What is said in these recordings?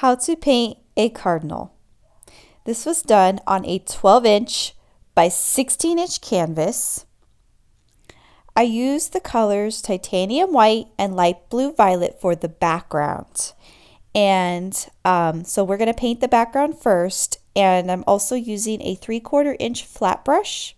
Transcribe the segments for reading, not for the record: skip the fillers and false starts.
How to Paint a Cardinal. This was done on a 12-inch by 16-inch canvas. I used the colors titanium white and light blue violet for the background. And so we're going to paint the background first. And I'm also using a 3/4 inch flat brush.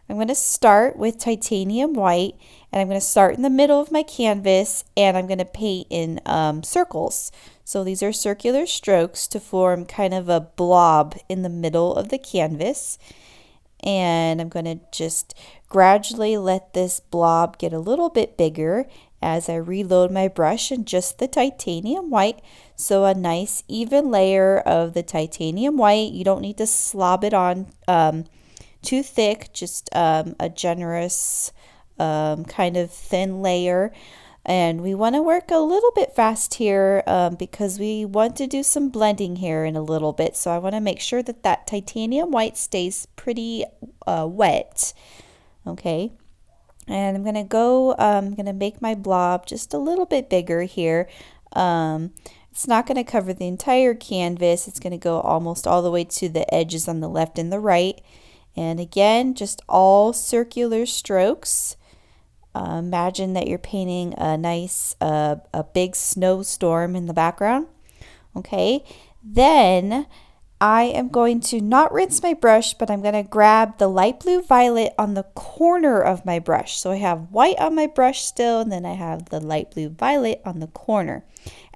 I'm going to start with titanium white, and I'm going to start in the middle of my canvas, and I'm going to paint in circles. So these are circular strokes to form kind of a blob in the middle of the canvas. And I'm going to just gradually let this blob get a little bit bigger as I reload my brush in just the titanium white. So a nice even layer of the titanium white. You don't need to slob it on too thick, just a generous kind of thin layer. And we want to work a little bit fast here because we want to do some blending here in a little bit. So I want to make sure that that titanium white stays pretty wet. Okay. And I'm going to make my blob just a little bit bigger here. It's not going to cover the entire canvas. It's going to go almost all the way to the edges on the left and the right. And again, just all circular strokes. Imagine that you're painting a nice, a big snowstorm in the background. Okay, then I am going to not rinse my brush, but I'm going to grab the light blue violet on the corner of my brush. So I have white on my brush still, and then I have the light blue violet on the corner.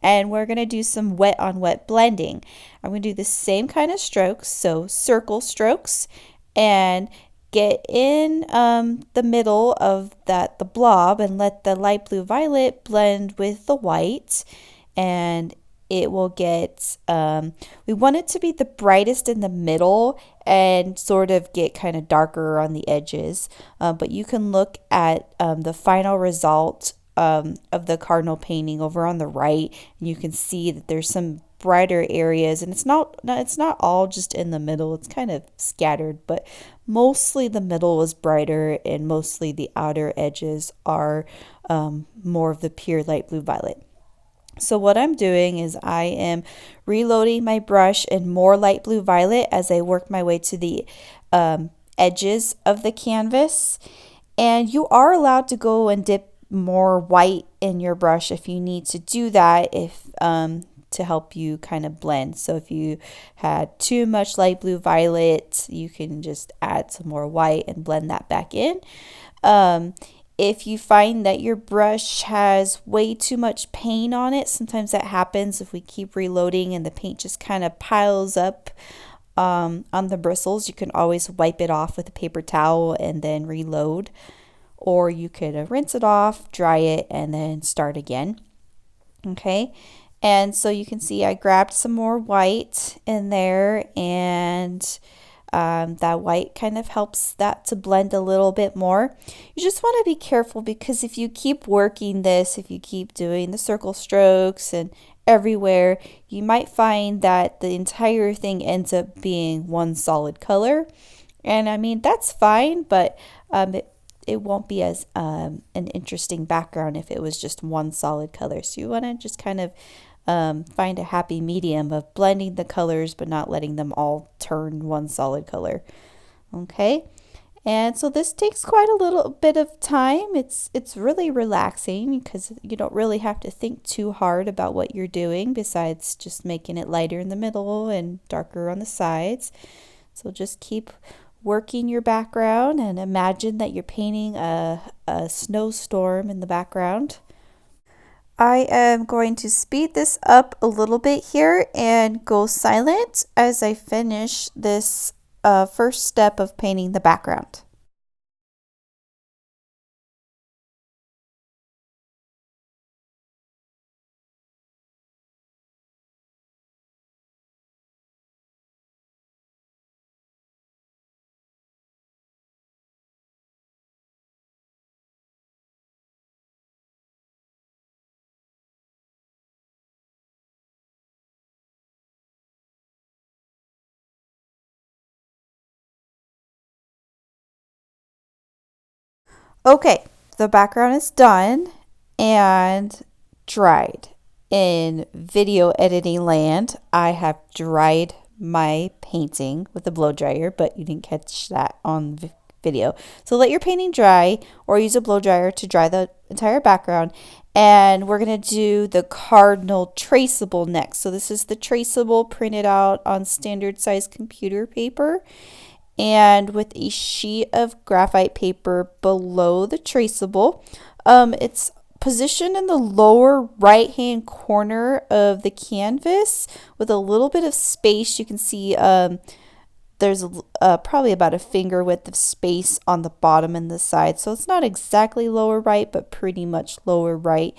And we're going to do some wet on wet blending. I'm going to do the same kind of strokes, so circle strokes, and get in the middle of the blob and let the light blue violet blend with the white, and it will get we want it to be the brightest in the middle and sort of get kind of darker on the edges, but you can look at the final result of the cardinal painting over on the right, and you can see that there's some brighter areas, and it's not all just in the middle. It's kind of scattered, but mostly the middle is brighter and mostly the outer edges are more of the pure light blue violet. So what I'm doing is I am reloading my brush in more light blue violet as I work my way to the edges of the canvas. And you are allowed to go and dip more white in your brush if you need to do that, if to help you kind of blend. So if you had too much light blue violet, you can just add some more white and blend that back in. If you find that your brush has way too much paint on it, sometimes that happens if we keep reloading and the paint just kind of piles up on the bristles. You can always wipe it off with a paper towel and then reload. Or you could rinse it off, dry it, and then start again. Okay. And so you can see I grabbed some more white in there, and that white kind of helps that to blend a little bit more. You just want to be careful because if you keep working this, if you keep doing the circle strokes and everywhere, you might find that the entire thing ends up being one solid color. And I mean, that's fine, but it won't be as an interesting background if it was just one solid color. So you want to just kind of find a happy medium of blending the colors but not letting them all turn one solid color. Okay, and so this takes quite a little bit of time. It's really relaxing because you don't really have to think too hard about what you're doing besides just making it lighter in the middle and darker on the sides. So just keep working your background and imagine that you're painting a snowstorm in the background. I am going to speed this up a little bit here and go silent as I finish this first step of painting the background. Okay, the background is done and dried. in video editing land, I have dried my painting with a blow dryer, but you didn't catch that on video. So let your painting dry or use a blow dryer to dry the entire background. And we're going to do the Cardinal traceable next. So this is the traceable printed out on standard size computer paper and with a sheet of graphite paper below the traceable. It's positioned in the lower right hand corner of the canvas with a little bit of space. You can see there's probably about a finger width of space on the bottom and the side, so it's not exactly lower right but pretty much lower right.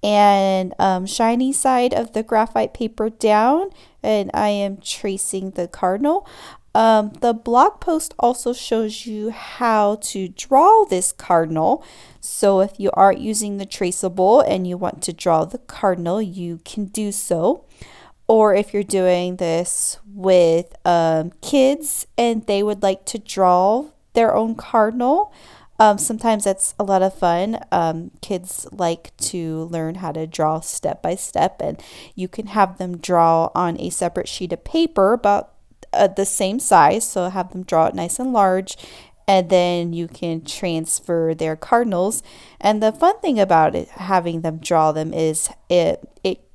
And shiny side of the graphite paper down, and I am tracing the cardinal. The blog post also shows you how to draw this cardinal. So if you aren't using the traceable and you want to draw the cardinal, you can do so. Or if you're doing this with kids and they would like to draw their own cardinal, sometimes that's a lot of fun. Kids like to learn how to draw step by step, and you can have them draw on a separate sheet of paper about the same size, so have them draw it nice and large, and then you can transfer their cardinals. And the fun thing about it, having them draw them, is it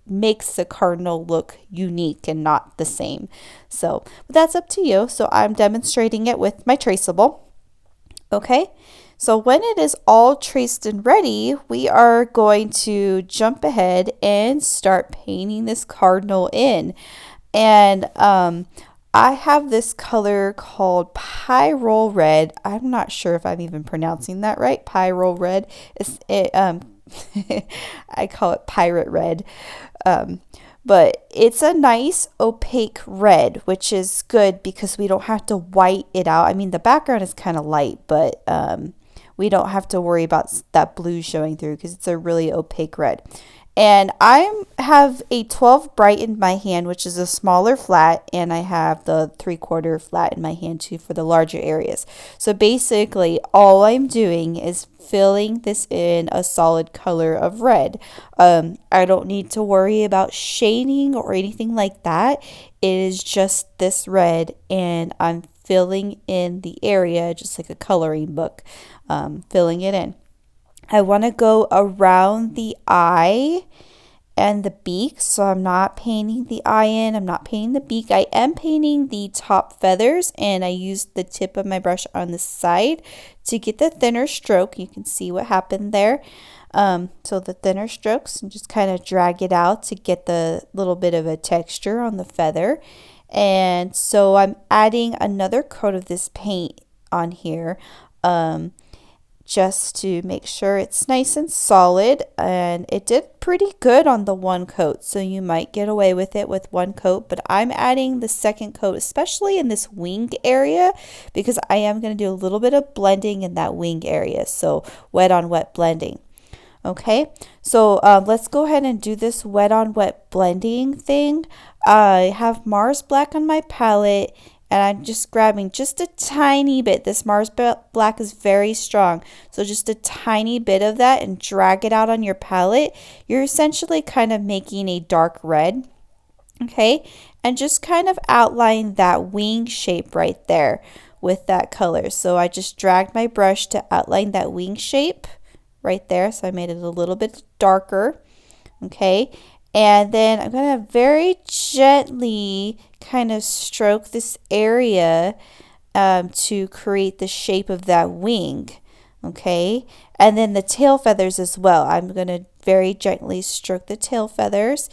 makes the cardinal look unique and not the same. So but that's up to you. So I'm demonstrating it with my traceable. Okay, so when it is all traced and ready, we are going to jump ahead and start painting this cardinal in. And I have this color called Pyrrole Red. I'm not sure if I'm even pronouncing that right. Pyrrole Red. I call it Pirate Red. But it's a nice opaque red, which is good because we don't have to white it out. I mean, the background is kind of light, but we don't have to worry about that blue showing through because it's a really opaque red. And I have a 12 bright in my hand, which is a smaller flat, and I have the 3/4 flat in my hand too for the larger areas. So basically all I'm doing is filling this in a solid color of red. I don't need to worry about shading or anything like that. It is just this red, and I'm filling in the area just like a coloring book, filling it in. I want to go around the eye and the beak, so I'm not painting the eye in, I'm not painting the beak. I am painting the top feathers, and I used the tip of my brush on the side to get the thinner stroke. You can see what happened there. So the thinner strokes, and just kind of drag it out to get the little bit of a texture on the feather. And so I'm adding another coat of this paint on here. Just to make sure it's nice and solid, and it did pretty good on the one coat, so you might get away with it with one coat, but I'm adding the second coat, especially in this wing area, because I am going to do a little bit of blending in that wing area, so wet on wet blending. Okay, so let's go ahead and do this wet on wet blending thing. I have Mars Black on my palette, and I'm just grabbing just a tiny bit. This Mars Black is very strong, so just a tiny bit of that and drag it out on your palette. You're essentially kind of making a dark red, okay? And just kind of outline that wing shape right there with that color. So I just dragged my brush to outline that wing shape right there. So I made it a little bit darker, okay? And then I'm going to very gently kind of stroke this area to create the shape of that wing, okay? And then the tail feathers as well. I'm going to very gently stroke the tail feathers,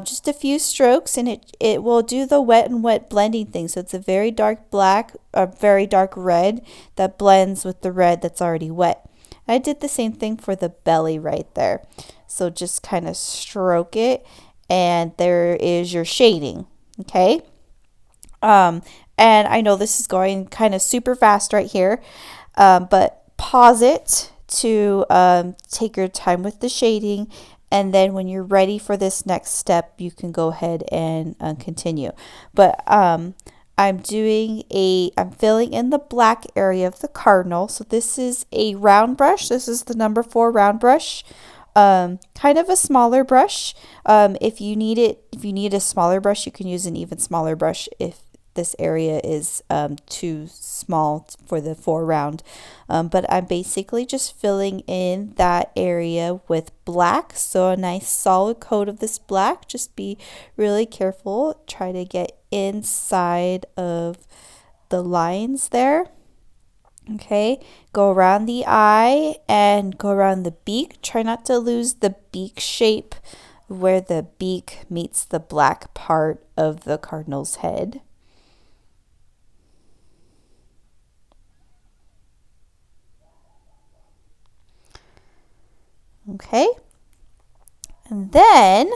just a few strokes, and it will do the wet and wet blending thing. So it's a very dark black, a very dark red that blends with the red that's already wet. I did the same thing for the belly right there. So just kind of stroke it, and there is your shading, okay? And I know this is going kind of super fast right here, but pause it to take your time with the shading, and then when you're ready for this next step, you can go ahead and continue. But I'm filling in the black area of the cardinal. So this is a round brush. This is the number 4 round brush. kind of a smaller brush. If you need a smaller brush, you can use an even smaller brush if this area is too small for the foreground. But I'm basically just filling in that area with black. So a nice solid coat of this black. Just be really careful. Try to get inside of the lines there. Okay, go around the eye and go around the beak. Try not to lose the beak shape where the beak meets the black part of the cardinal's head. Okay, and then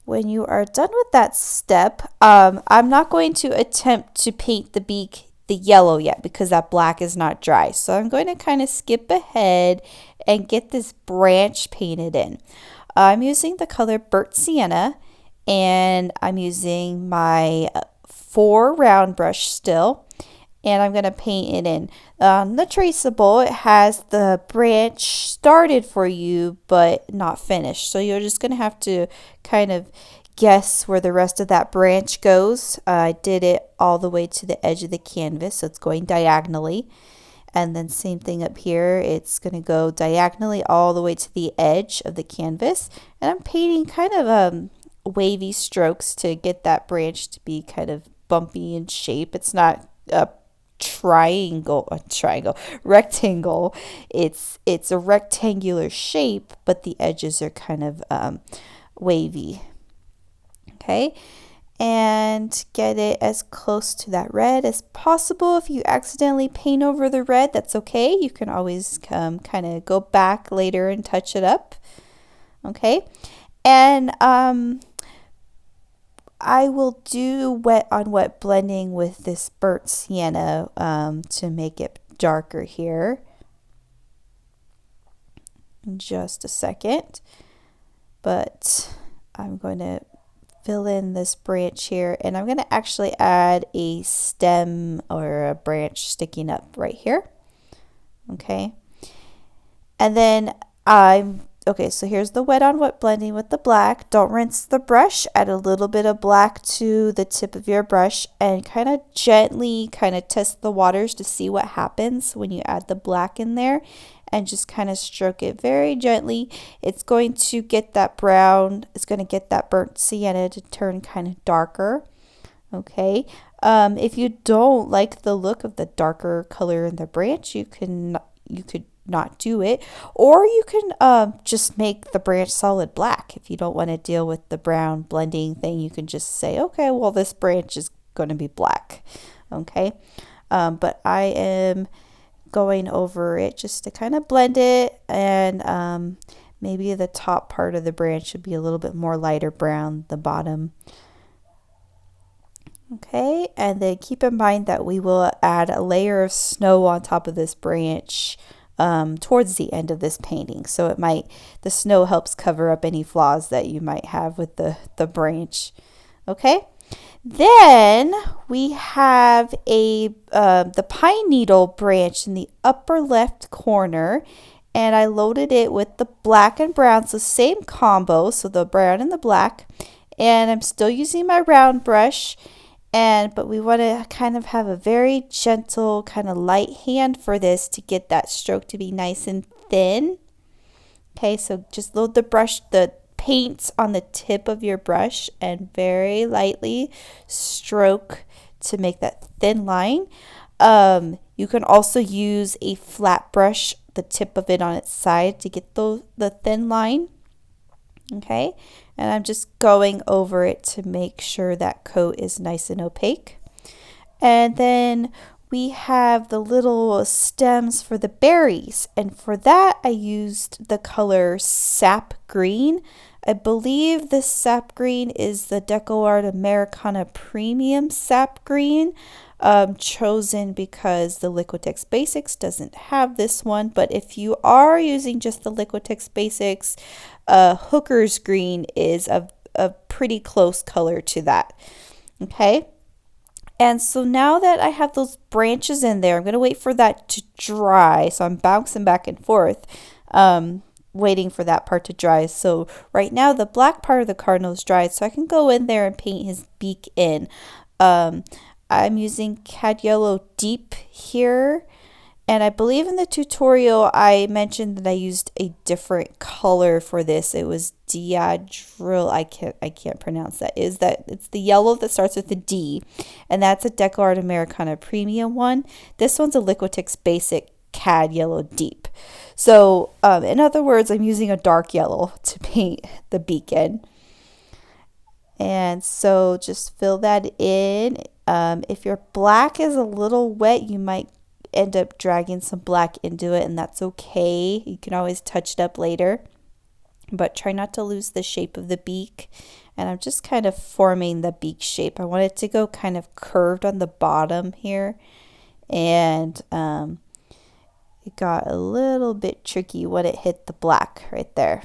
when you are done with that step, I'm not going to attempt to paint the beak the yellow yet because that black is not dry. So I'm going to kind of skip ahead and get this branch painted in. I'm using the color burnt sienna, and I'm using my 4 round brush still, and I'm going to paint it in. The traceable, it has the branch started for you but not finished. So you're just going to have to kind of guess where the rest of that branch goes. I did it all the way to the edge of the canvas, so it's going diagonally. And then same thing up here, it's going to go diagonally all the way to the edge of the canvas. And I'm painting kind of wavy strokes to get that branch to be kind of bumpy in shape. It's not a rectangle. It's a rectangular shape, but the edges are kind of wavy. Okay, and get it as close to that red as possible. If you accidentally paint over the red, that's okay. You can always kind of go back later and touch it up. Okay, and I will do wet on wet blending with this burnt sienna to make it darker here. In just a second, but I'm going to fill in this branch here, and I'm going to actually add a stem or a branch sticking up right here. Okay, and then so here's the wet on wet blending with the black. Don't rinse the brush. Add a little bit of black to the tip of your brush and kind of gently test the waters to see what happens when you add the black in there, and just kind of stroke it very gently. It's going to get that brown, it's going to get that burnt sienna to turn kind of darker. Okay, if you don't like the look of the darker color in the branch, you could not do it, or you can just make the branch solid black. If you don't want to deal with the brown blending thing, you can just say, okay, well, this branch is going to be black. Okay, but I am going over it just to kind of blend it, and maybe the top part of the branch should be a little bit more lighter brown, the bottom. Okay, and then keep in mind that we will add a layer of snow on top of this branch towards the end of this painting. So the snow helps cover up any flaws that you might have with the branch. Okay, then we have the pine needle branch in the upper left corner, and I loaded it with the black and brown, so same combo, so the brown and the black, and I'm still using my round brush. But we want to kind of have a very gentle, kind of light hand for this to get that stroke to be nice and thin. Okay, so just load the paint on the tip of your brush and very lightly stroke to make that thin line. You can also use a flat brush, the tip of it on its side, to get the thin line. Okay, and I'm just going over it to make sure that coat is nice and opaque. And then we have the little stems for the berries, and for that I used the color sap green. I believe this sap green is the DecoArt Americana Premium Sap Green, chosen because the Liquitex Basics doesn't have this one. But if you are using just the Liquitex Basics, Hooker's Green is a pretty close color to that. Okay, and so now that I have those branches in there, I'm going to wait for that to dry. So I'm bouncing back and forth waiting for that part to dry. So right now the black part of the cardinal is dried, so I can go in there and paint his beak in. I'm using Cad Yellow Deep here. And I believe in the tutorial I mentioned that I used a different color for this. It was Diadril. I can't pronounce that. It's the yellow that starts with a D, and that's a Deco Art Americana premium one. This one's a Liquitex Basic Cad Yellow Deep. So in other words, I'm using a dark yellow to paint the beacon. And so just fill that in. If your black is a little wet, you might end up dragging some black into it, and that's okay. You can always touch it up later, but try not to lose the shape of the beak. And I'm just kind of forming the beak shape. I want it to go kind of curved on the bottom here, and it got a little bit tricky when it hit the black right there.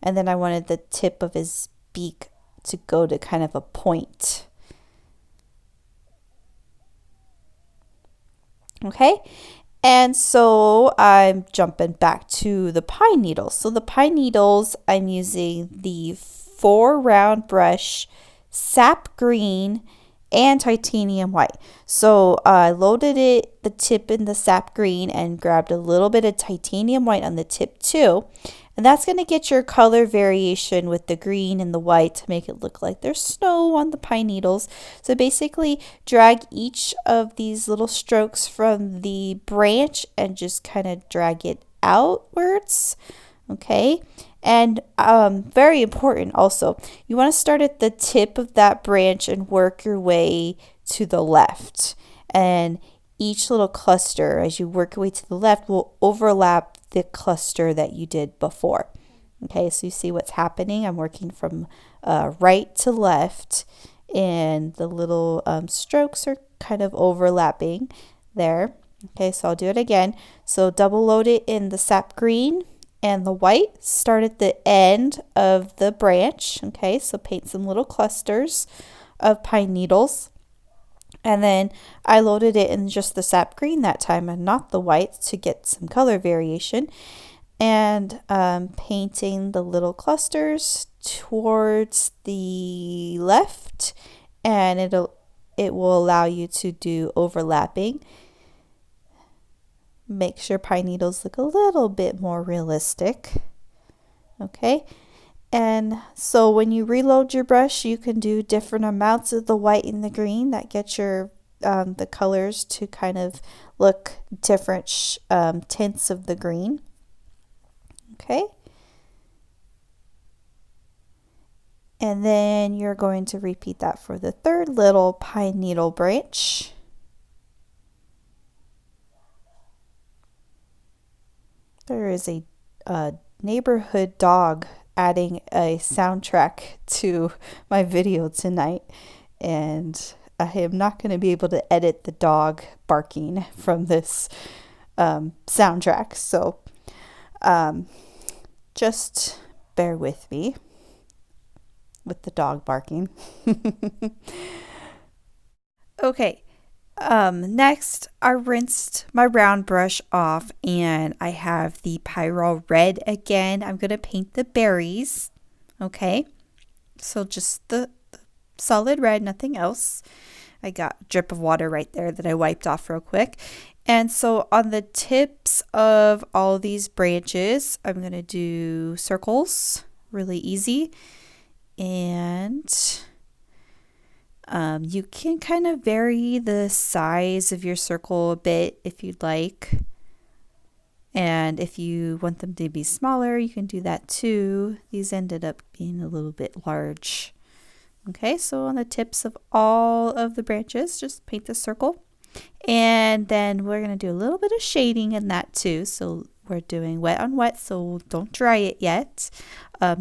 And then I wanted the tip of his beak to go to kind of a point. Okay, and so I'm jumping back to the pine needles. So the pine needles, I'm using the 4-round brush, sap green, and titanium white. So I loaded the tip in the sap green and grabbed a little bit of titanium white on the tip too. And that's going to get your color variation with the green and the white to make it look like there's snow on the pine needles. So basically drag each of these little strokes from the branch and just kind of drag it outwards. Okay. And very important also, you want to start at the tip of that branch and work your way to the left. And each little cluster, as you work your way to the left, will overlap the cluster that you did before. Okay, so you see what's happening. I'm working from right to left, and the little strokes are kind of overlapping there. Okay, so I'll do it again. So double load it in the sap green and the white. Start at the end of the branch. Okay, so paint some little clusters of pine needles. And then I loaded it in just the sap green that time and not the white to get some color variation. And painting the little clusters towards the left, and it will allow you to do overlapping. Make sure pine needles look a little bit more realistic. Okay. And so when you reload your brush, you can do different amounts of the white and the green that get your the colors to kind of look different tints of the green. Okay. And then you're going to repeat that for the third little pine needle branch. There is a neighborhood dog adding a soundtrack to my video tonight, and I am not going to be able to edit the dog barking from this soundtrack, so just bear with me with the dog barking. Okay. Next, I rinsed my round brush off, and I have the Pyrrole Red again. I'm going to paint the berries. Okay, so just the solid red, nothing else. I got a drip of water right there that I wiped off real quick. And so on the tips of all these branches, I'm going to do circles, really easy. And you can kind of vary the size of your circle a bit if you'd like. And if you want them to be smaller, you can do that too. These ended up being a little bit large. Okay, so on the tips of all of the branches, just paint the circle. And then we're going to do a little bit of shading in that too. So we're doing wet on wet, so don't dry it yet.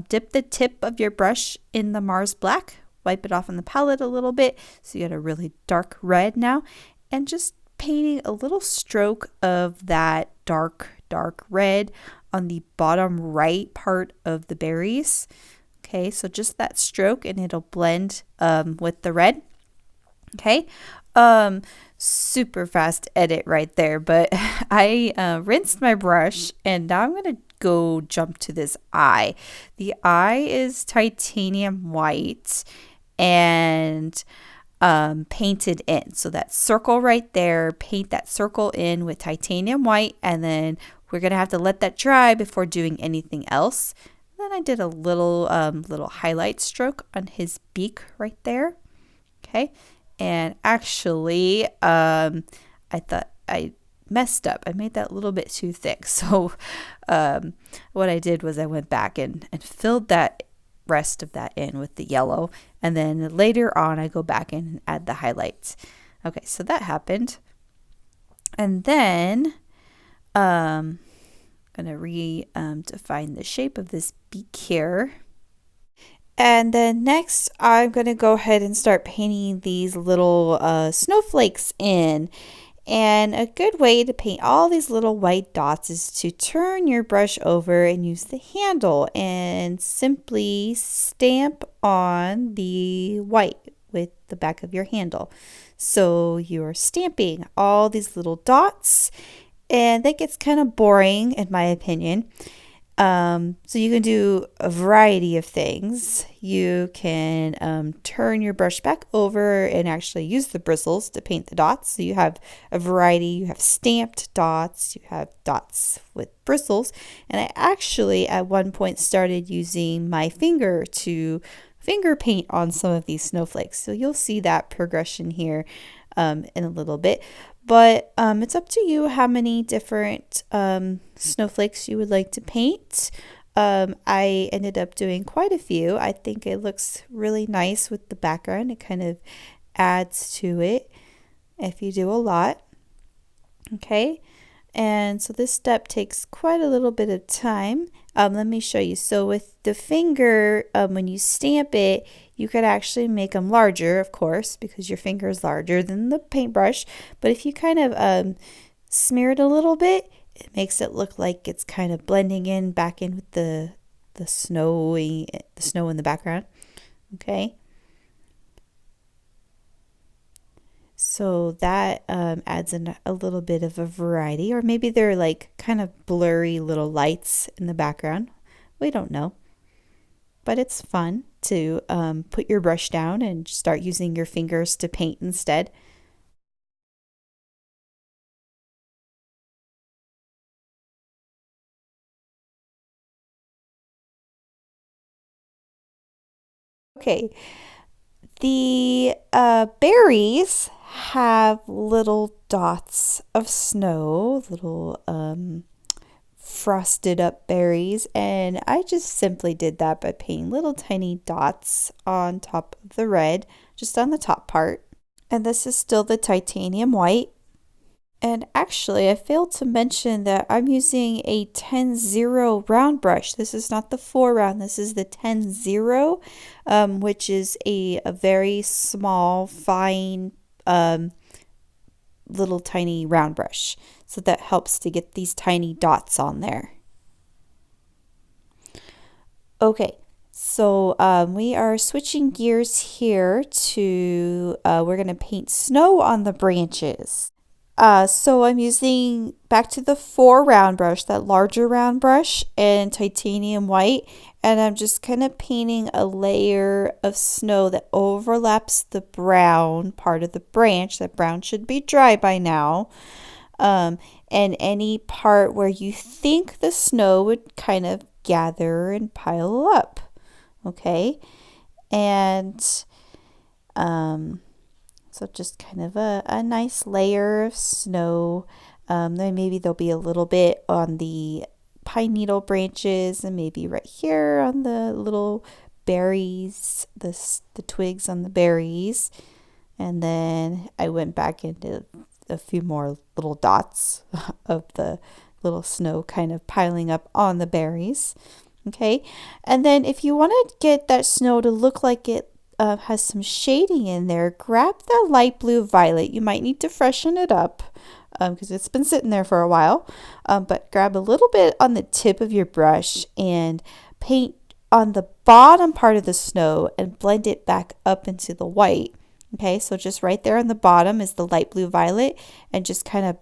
Dip the tip of your brush in the Mars Black. Wipe it off on the palette a little bit so you get a really dark red now, and just painting a little stroke of that dark red on the bottom right part of the berries. Okay, so just that stroke, and it'll blend with the red. Okay, super fast edit right there, but I rinsed my brush, and now I'm going to go jump to this eye. The eye is titanium white and painted in. So that circle right there, paint that circle in with titanium white, and then we're gonna have to let that dry before doing anything else. Then I did a little highlight stroke on his beak right there. Okay, and actually, I thought I messed up. I made that a little bit too thick. So what I did was I went back and filled that rest of that in with the yellow, and then later on I go back in and add the highlights. Okay, so that happened. And then I'm gonna define the shape of this beak here. And then next I'm gonna go ahead and start painting these little snowflakes in. And a good way to paint all these little white dots is to turn your brush over and use the handle and simply stamp on the white with the back of your handle. So you're stamping all these little dots, and that gets kind of boring in my opinion. So you can do a variety of things. You can turn your brush back over and actually use the bristles to paint the dots. So you have a variety. You have stamped dots. You have dots with bristles. And I actually at one point started using my finger to finger paint on some of these snowflakes. So you'll see that progression here in a little bit. But it's up to you how many different snowflakes you would like to paint. I ended up doing quite a few. I think it looks really nice with the background. It kind of adds to it if you do a lot. Okay, and so this step takes quite a little bit of time. Let me show you. So with the finger, when you stamp it, you could actually make them larger, of course, because your finger is larger than the paintbrush. But if you kind of smear it a little bit, it makes it look like it's kind of blending in back in with the snow in the background. Okay. So that adds in a little bit of a variety, or maybe they're like kind of blurry little lights in the background. We don't know. But it's fun to put your brush down and start using your fingers to paint instead. Okay, the berries have little dots of snow, little frosted up berries, and I just simply did that by painting little tiny dots on top of the red, just on the top part. And this is still the titanium white. And actually, I failed to mention that I'm using a 10-0 round brush. This is not the 4 round, this is the 10-0, which is a very small, fine, little tiny round brush. So that helps to get these tiny dots on there. Okay, so we are switching gears here to, we're going to paint snow on the branches. So I'm using back to the 4 round brush, that larger round brush, and titanium white, and I'm just kind of painting a layer of snow that overlaps the brown part of the branch. That brown should be dry by now. And any part where you think the snow would kind of gather and pile up. Okay, and so just kind of a nice layer of snow. Then maybe there'll be a little bit on the pine needle branches, and maybe right here on the little berries, the twigs on the berries. And then I went back into a few more little dots of the little snow kind of piling up on the berries. Okay, and then if you want to get that snow to look like it has some shading in there, grab the light blue violet. You might need to freshen it up because it's been sitting there for a while, but grab a little bit on the tip of your brush and paint on the bottom part of the snow and blend it back up into the white. Okay, so just right there on the bottom is the light blue violet, and just kind of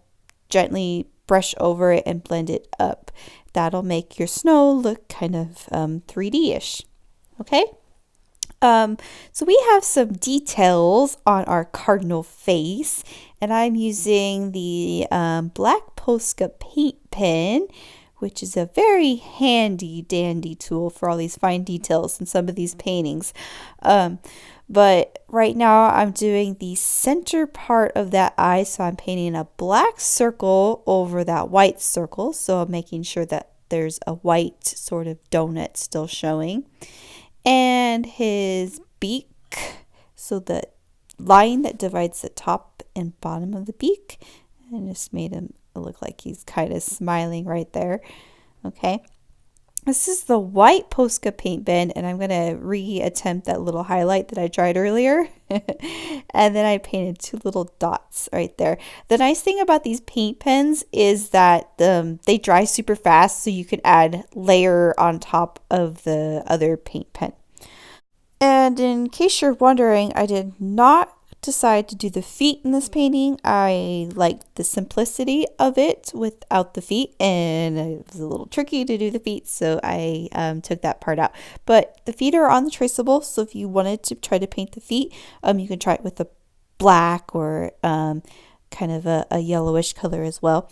gently brush over it and blend it up. that'll make your snow look kind of 3D-ish. Okay? So we have some details on our cardinal face, and I'm using the black Posca paint pen, which is a very handy dandy tool for all these fine details in some of these paintings. But right now I'm doing the center part of that eye, so I'm painting a black circle over that white circle, so I'm making sure that there's a white sort of donut still showing. And his beak, so the line that divides the top and bottom of the beak, and just made him look like he's kind of smiling right there. Okay, this is the white Posca paint pen, and I'm going to reattempt that little highlight that I tried earlier. And then I painted two little dots right there. The nice thing about these paint pens is that they dry super fast, so you can add layer on top of the other paint pen. And in case you're wondering, I did not decide to do the feet in this painting. I liked the simplicity of it without the feet, and it was a little tricky to do the feet, so I took that part out. But the feet are on the traceable, so if you wanted to try to paint the feet, you can try it with a black or kind of a yellowish color as well.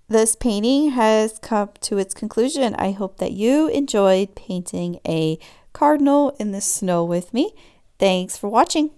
This painting has come to its conclusion. I hope that you enjoyed painting a cardinal in the snow with me. Thanks for watching.